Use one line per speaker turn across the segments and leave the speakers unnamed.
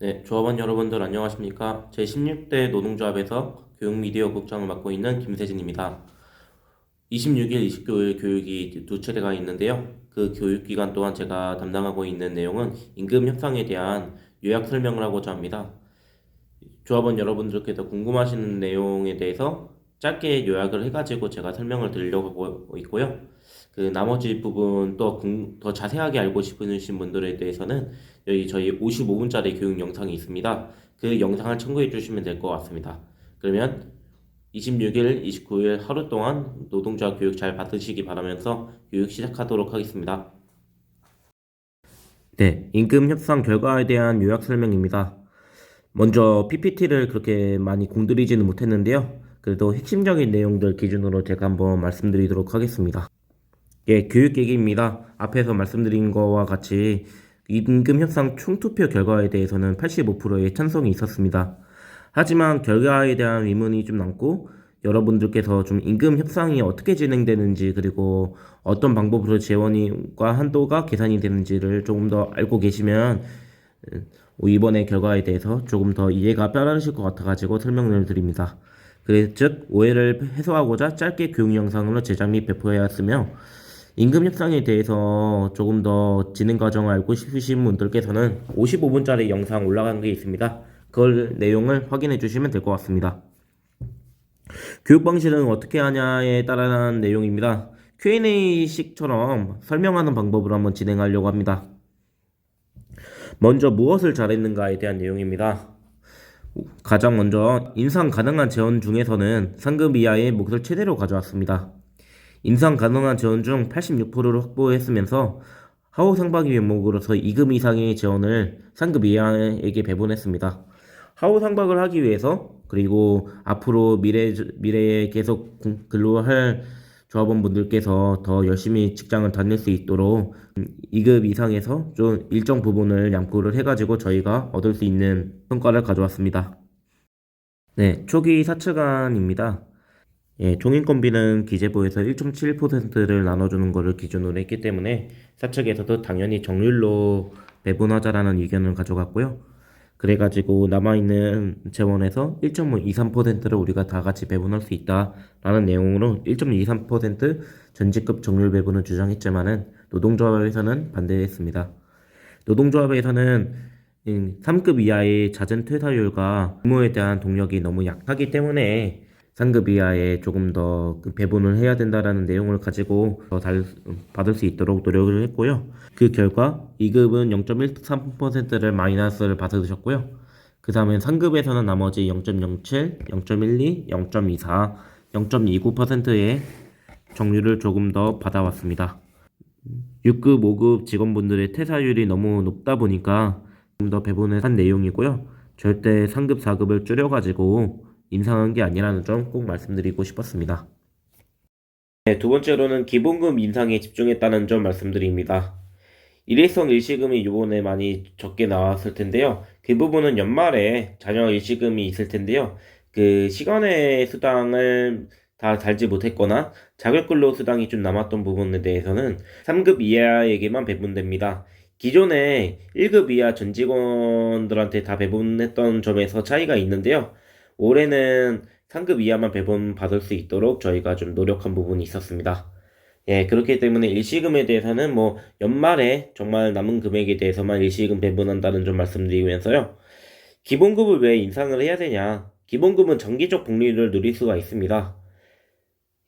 네, 조합원 여러분들 안녕하십니까? 제16대 노동조합에서 교육미디어 국장을 맡고 있는 김세진입니다. 26일, 29일 교육이 두 차례가 있는데요. 그 교육 기간 동안 제가 담당하고 있는 내용은 임금 협상에 대한 요약 설명을 하고자 합니다. 조합원 여러분들께서 궁금하신 내용에 대해서 짧게 요약을 해가지고 제가 설명을 드리려고 하고 있고요. 그 나머지 부분 또 더 자세하게 알고 싶으신 분들에 대해서는 여기 저희 55분짜리 교육 영상이 있습니다. 그 영상을 참고해 주시면 될 것 같습니다. 그러면 26일, 29일 하루 동안 노동조합 교육 잘 받으시기 바라면서 교육 시작하도록 하겠습니다. 네, 임금 협상 결과에 대한 요약 설명입니다. 먼저 PPT를 그렇게 많이 공들이지는 못했는데요. 그래도 핵심적인 내용들 기준으로 제가 한번 말씀드리도록 하겠습니다. 예, 교육 계기입니다. 앞에서 말씀드린 거와 같이 임금 협상 총투표 결과에 대해서는 85%의 찬성이 있었습니다. 하지만 결과에 대한 의문이 좀 남고 여러분들께서 좀 임금 협상이 어떻게 진행되는지 그리고 어떤 방법으로 재원과 한도가 계산이 되는지를 조금 더 알고 계시면 이번의 결과에 대해서 조금 더 이해가 빠르실 것 같아가지고 설명을 드립니다. 즉 오해를 해소하고자 짧게 교육 영상으로 제작 및 배포하였으며 임금 협상에 대해서 조금 더 진행 과정을 알고 싶으신 분들께서는 55분짜리 영상 올라간 게 있습니다. 그걸 내용을 확인해 주시면 될 것 같습니다. 교육 방식은 어떻게 하냐에 따른 내용입니다. Q&A식처럼 설명하는 방법으로 한번 진행하려고 합니다. 먼저 무엇을 잘했는가에 대한 내용입니다. 가장 먼저 인상 가능한 재원 중에서는 상급 이하의 몫을 최대로 가져왔습니다. 인상 가능한 재원 중 86%를 확보했으면서 하호 상박이 명목으로서 2급 이상의 재원을 상급 이하에게 배분했습니다. 하호 상박을 하기 위해서 그리고 앞으로 미래에 계속 근로할 조합원분들께서 더 열심히 직장을 다닐 수 있도록 2급 이상에서 좀 일정 부분을 양보를 해가지고 저희가 얻을 수 있는 성과를 가져왔습니다. 네, 초기 사측안입니다. 예, 종인건비는 기재부에서 1.7%를 나눠주는 것을 기준으로 했기 때문에 사측에서도 당연히 정률로 배분하자라는 의견을 가져갔고요. 그래가지고 남아있는 재원에서 1.23%를 우리가 다 같이 배분할 수 있다라는 내용으로 1.23% 전직급 정률 배분을 주장했지만은 노동조합에서는 반대했습니다. 노동조합에서는 3급 이하의 잦은 퇴사율과 근무에 대한 동력이 너무 약하기 때문에 상급 이하에 조금 더 배분을 해야 된다라는 내용을 가지고 더 받을 수 있도록 노력을 했고요. 그 결과 2급은 0.13%를 마이너스를 받으셨고요. 그 다음에 상급에서는 나머지 0.07, 0.12, 0.24, 0.29%의 정률을 조금 더 받아왔습니다. 6급, 5급 직원분들의 퇴사율이 너무 높다 보니까 좀 더 배분을 한 내용이고요. 절대 상급, 4급을 줄여가지고 인상한 게 아니라는 점 꼭 말씀드리고 싶었습니다. 네, 두 번째로는 기본급 인상에 집중했다는 점 말씀드립니다. 일회성 일시금이 이번에 많이 적게 나왔을 텐데요. 그 부분은 연말에 자녀 일시금이 있을 텐데요. 그 시간의 수당을 다 달지 못했거나 자격근로 수당이 좀 남았던 부분에 대해서는 3급 이하에게만 배분됩니다. 기존에 1급 이하 전 직원들한테 다 배분했던 점에서 차이가 있는데요. 올해는 3급 이하만 배분 받을 수 있도록 저희가 좀 노력한 부분이 있었습니다. 예, 그렇기 때문에 일시금에 대해서는 뭐 연말에 정말 남은 금액에 대해서만 일시금 배분한다는 점 말씀드리면서요. 기본급을 왜 인상을 해야 되냐? 기본급은 장기적 복리를 누릴 수가 있습니다.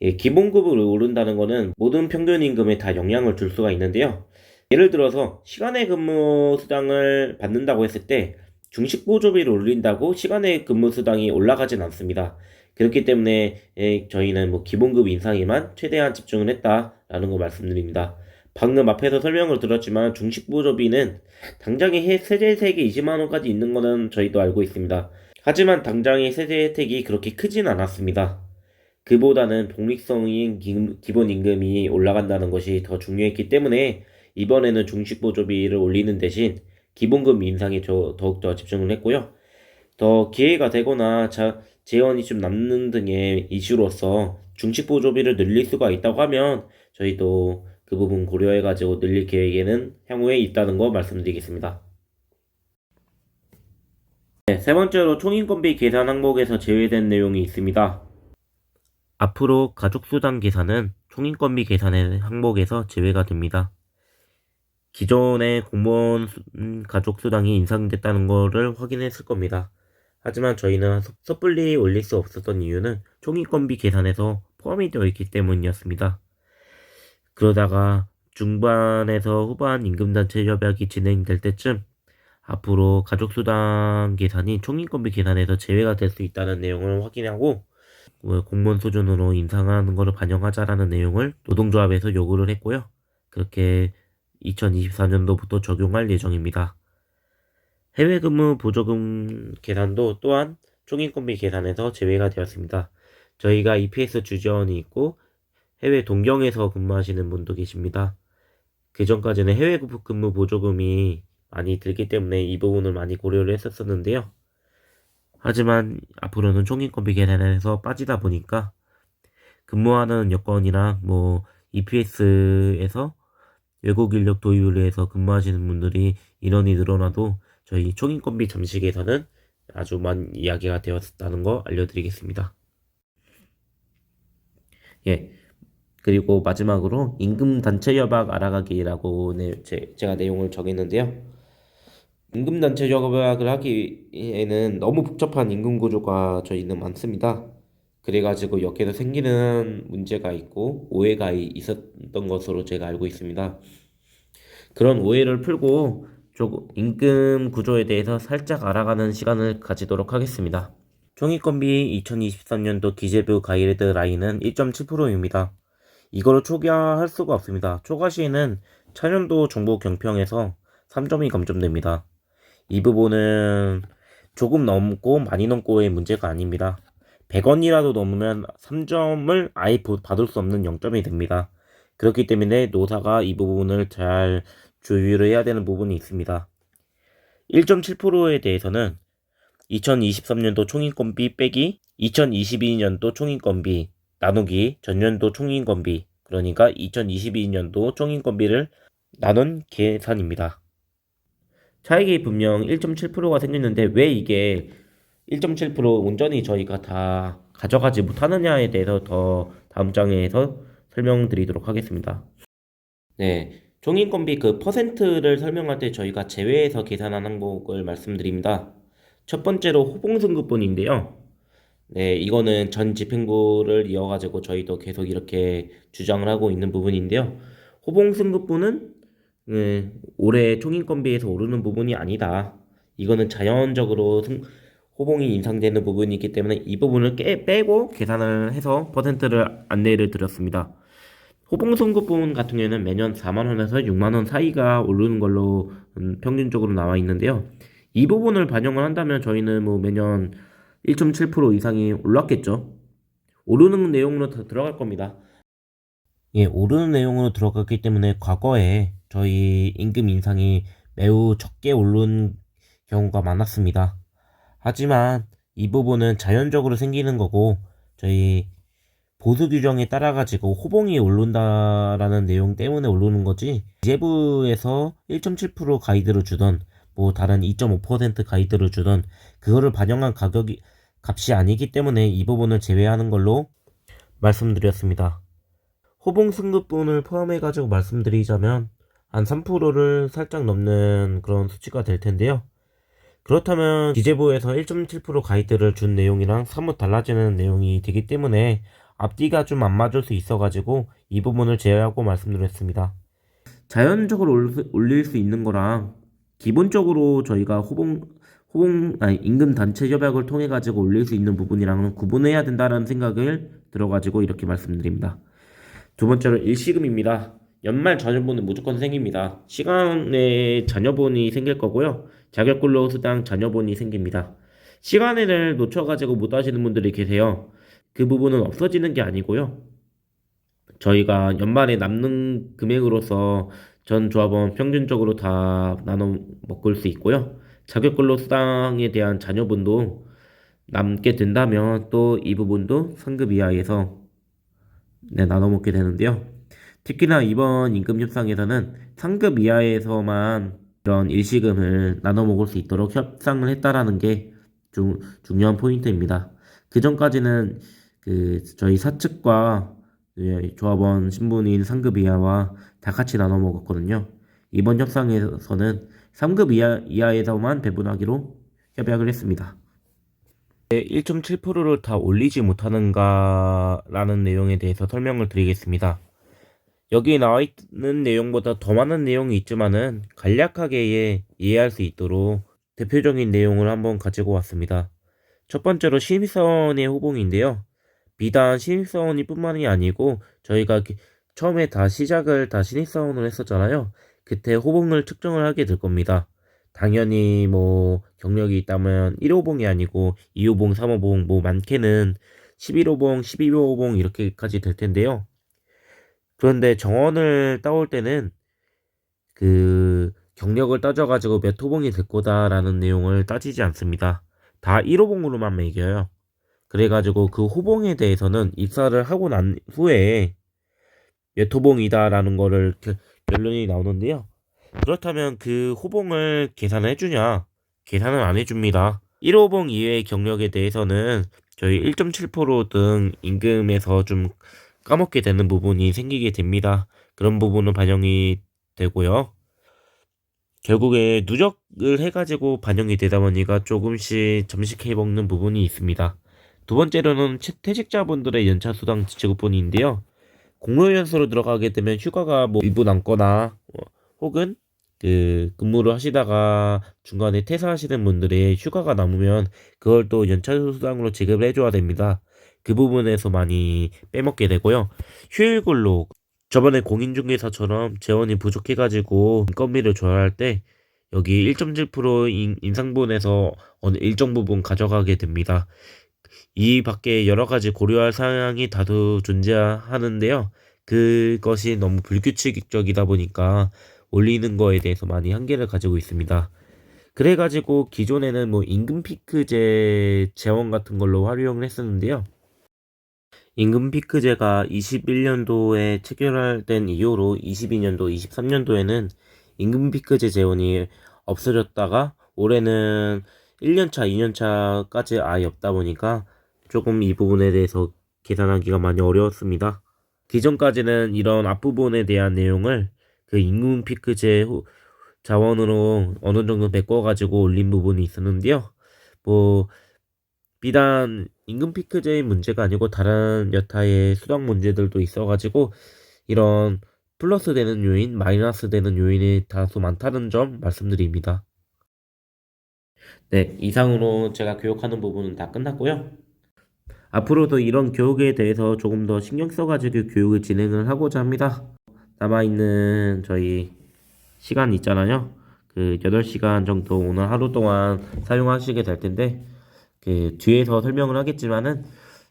예, 기본급을 오른다는 거는 모든 평균 임금에 다 영향을 줄 수가 있는데요. 예를 들어서 시간의 근무 수당을 받는다고 했을 때 중식 보조비를 올린다고 시간의 근무 수당이 올라가진 않습니다. 그렇기 때문에 저희는 뭐 기본급 인상에만 최대한 집중을 했다라는 거 말씀드립니다. 방금 앞에서 설명을 들었지만 중식 보조비는 당장에 세제 혜택이 20만 원까지 있는 거는 저희도 알고 있습니다. 하지만 당장의 세제 혜택이 그렇게 크진 않았습니다. 그보다는 독립성인 기본 임금이 올라간다는 것이 더 중요했기 때문에 이번에는 중식보조비를 올리는 대신 기본급 인상에 더욱더 집중을 했고요. 더 기회가 되거나 재원이 좀 남는 등의 이슈로서 중식보조비를 늘릴 수가 있다고 하면 저희도 그 부분 고려해가지고 늘릴 계획에는 향후에 있다는 거 말씀드리겠습니다. 네, 세 번째로 총인건비 계산 항목에서 제외된 내용이 있습니다. 앞으로 가족수당 계산은 총인건비 계산의 항목에서 제외가 됩니다. 기존의 공무원 가족수당이 인상됐다는 것을 확인했을 겁니다. 하지만 저희는 섣불리 올릴 수 없었던 이유는 총인건비 계산에서 포함이 되어 있기 때문이었습니다. 그러다가 중반에서 후반 임금단체 협약이 진행될 때쯤 앞으로 가족수당 계산이 총인건비 계산에서 제외가 될 수 있다는 내용을 확인하고 공무원 수준으로 인상하는 것을 반영하자라는 내용을 노동조합에서 요구를 했고요. 그렇게 2024년도부터 적용할 예정입니다. 해외 근무 보조금 계산도 또한 총인건비 계산에서 제외가 되었습니다. 저희가 EPS 주재원이 있고 해외 동경에서 근무하시는 분도 계십니다. 그 전까지는 해외 근무 보조금이 많이 들기 때문에 이 부분을 많이 고려를 했었었는데요. 하지만 앞으로는 총인건비 계산에서 빠지다 보니까 근무하는 여건이랑 EPS에서 외국 인력 도입을 해서 근무하시는 분들이 인원이 늘어나도 저희 총인건비 잠식에서는 아주 많은 이야기가 되었다는 거 알려드리겠습니다. 예. 그리고 마지막으로 임금 단체 협약 알아가기라고 제가 내용을 정했는데요. 임금 단체 협약을 하기에는 너무 복잡한 임금 구조가 저희는 많습니다. 그래가지고 여기에서 생기는 문제가 있고 오해가 있었던 것으로 제가 알고 있습니다. 그런 오해를 풀고 조금 임금 구조에 대해서 살짝 알아가는 시간을 가지도록 하겠습니다. 총인건비 2023년도 기재부 가이드라인은 1.7%입니다. 이거를 초과할 수가 없습니다. 초과 시에는 차년도 정보 경평에서 3점이 감점됩니다. 이 부분은 조금 넘고 많이 넘고의 문제가 아닙니다. 100원이라도 넘으면 3점을 아예 받을 수 없는 0점이 됩니다. 그렇기 때문에 노사가 이 부분을 잘 조율을 해야 되는 부분이 있습니다. 1.7%에 대해서는 2023년도 총인건비 빼기 2022년도 총인건비 나누기 전년도 총인건비, 그러니까 2022년도 총인건비를 나눈 계산입니다. 차익이 분명 1.7%가 생겼는데 왜 이게 1.7% 온전히 저희가 다 가져가지 못하느냐에 대해서 더 다음 장에서 설명드리도록 하겠습니다. 네, 총인건비 그 퍼센트를 설명할 때 저희가 제외해서 계산한 항목을 말씀드립니다. 첫 번째로 호봉승급분인데요. 네, 이거는 전 집행부를 이어가지고 저희도 계속 이렇게 주장을 하고 있는 부분인데요. 호봉승급분은 올해 총인건비에서 오르는 부분이 아니다. 이거는 자연적으로 호봉이 인상되는 부분이기 때문에 이 부분을 빼고 계산을 해서 퍼센트를 안내를 드렸습니다. 호봉승급분 같은 경우에는 매년 4만원에서 6만원 사이가 오르는 걸로 평균적으로 나와 있는데요. 이 부분을 반영을 한다면 저희는 매년 1.7% 이상이 올랐겠죠. 오르는 내용으로 다 들어갈 겁니다. 예, 오르는 내용으로 들어갔기 때문에 과거에 저희 임금 인상이 매우 적게 오른 경우가 많았습니다. 하지만 이 부분은 자연적으로 생기는 거고 저희 보수 규정에 따라 가지고 호봉이 오른다라는 내용 때문에 오르는 거지, 기재부에서 1.7% 가이드를 주던 다른 2.5% 가이드를 주던 그거를 반영한 값이 아니기 때문에 이 부분을 제외하는 걸로 말씀드렸습니다. 호봉 승급분을 포함해 가지고 말씀드리자면 한 3%를 살짝 넘는 그런 수치가 될 텐데요. 그렇다면 기재부에서 1.7% 가이드를 준 내용이랑 사뭇 달라지는 내용이 되기 때문에 앞뒤가 좀 안 맞을 수 있어가지고 이 부분을 제외하고 말씀드렸습니다. 자연적으로 올릴 수 있는 거랑 기본적으로 저희가 임금 단체 협약을 통해 가지고 올릴 수 있는 부분이랑은 구분해야 된다는 생각을 들어가지고 이렇게 말씀드립니다. 두 번째로 일시금입니다. 연말 자녀분은 무조건 생깁니다. 시간에 자녀분이 생길 거고요. 자격근로수당 자녀분이 생깁니다. 시간을 놓쳐가지고 못 하시는 분들이 계세요. 그 부분은 없어지는 게 아니고요. 저희가 연말에 남는 금액으로서 전 조합원 평균적으로 다 나눠 먹을 수 있고요. 자격근로수당에 대한 자녀분도 남게 된다면 또 이 부분도 상급 이하에서 나눠 먹게 되는데요. 특히나 이번 임금 협상에서는 상급 이하에서만 이런 일시금을 나눠 먹을 수 있도록 협상을 했다라는 게 중요한 포인트입니다. 그 전까지는 저희 사측과 조합원 신분인 상급 이하와 다 같이 나눠 먹었거든요. 이번 협상에서는 3급 이하에서만 배분하기로 협약을 했습니다. 1.7%를 다 올리지 못하는가라는 내용에 대해서 설명을 드리겠습니다. 여기 나와 있는 내용보다 더 많은 내용이 있지만은 간략하게 이해할 수 있도록 대표적인 내용을 한번 가지고 왔습니다. 첫 번째로 신입사원의 호봉인데요. 비단 신입사원이 뿐만이 아니고 저희가 처음에 시작을 다 신입사원으로 했었잖아요. 그때 호봉을 측정을 하게 될 겁니다. 당연히 뭐 경력이 있다면 1호봉이 아니고 2호봉, 3호봉, 뭐 많게는 11호봉, 12호봉 이렇게까지 될 텐데요. 그런데 정원을 따올 때는 경력을 따져가지고 몇 호봉이 될 거다라는 내용을 따지지 않습니다. 다 1호봉으로만 매겨요. 그래가지고 그 호봉에 대해서는 입사를 하고 난 후에 몇 호봉이다라는 거를 결론이 나오는데요. 그렇다면 그 호봉을 계산을 해주냐? 계산은 안 해줍니다. 1호봉 이외의 경력에 대해서는 저희 1.7% 등 임금에서 좀 까먹게 되는 부분이 생기게 됩니다. 그런 부분은 반영이 되고요. 결국에 누적을 해가지고 반영이 되다 보니까 조금씩 잠식해 먹는 부분이 있습니다. 두 번째로는 퇴직자분들의 연차 수당 지급분인데요. 공로연수로 들어가게 되면 휴가가 뭐 일부 남거나 혹은 근무를 하시다가 중간에 퇴사하시는 분들의 휴가가 남으면 그걸 또 연차 수당으로 지급을 해줘야 됩니다. 그 부분에서 많이 빼먹게 되고요. 휴일 근로 저번에 공인중개사처럼 재원이 부족해가지고 인건비를 조달할 때 여기 1.7% 인상분에서 어느 일정 부분 가져가게 됩니다. 이 밖에 여러 가지 고려할 사항이 다수 존재하는데요. 그것이 너무 불규칙적이다 보니까 올리는 거에 대해서 많이 한계를 가지고 있습니다. 그래가지고 기존에는 뭐 임금 피크제 재원 같은 걸로 활용을 했었는데요. 임금 피크제가 21년도에 체결된 이후로 22년도, 23년도에는 임금 피크제 재원이 없어졌다가 올해는 1년차, 2년차까지 아예 없다 보니까 조금 이 부분에 대해서 계산하기가 많이 어려웠습니다. 기존까지는 이런 앞부분에 대한 내용을 임금 피크제 자원으로 어느 정도 메꿔가지고 올린 부분이 있었는데요. 뭐 비단 임금 피크제의 문제가 아니고 다른 여타의 수당 문제들도 있어가지고 이런 플러스 되는 요인, 마이너스 되는 요인이 다소 많다는 점 말씀드립니다. 네, 이상으로 제가 교육하는 부분은 다 끝났고요. 앞으로도 이런 교육에 대해서 조금 더 신경 써가지고 교육을 진행을 하고자 합니다. 남아있는 저희 시간 있잖아요. 8시간 정도 오늘 하루 동안 사용하시게 될 텐데, 뒤에서 설명을 하겠지만은,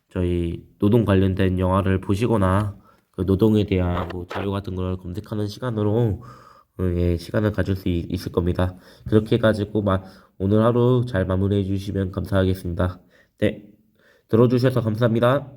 저희 노동 관련된 영화를 보시거나, 노동에 대한 뭐 자료 같은 걸 검색하는 시간으로, 시간을 가질 수 있을 겁니다. 그렇게 해가지고, 오늘 하루 잘 마무리해 주시면 감사하겠습니다. 네. 들어주셔서 감사합니다.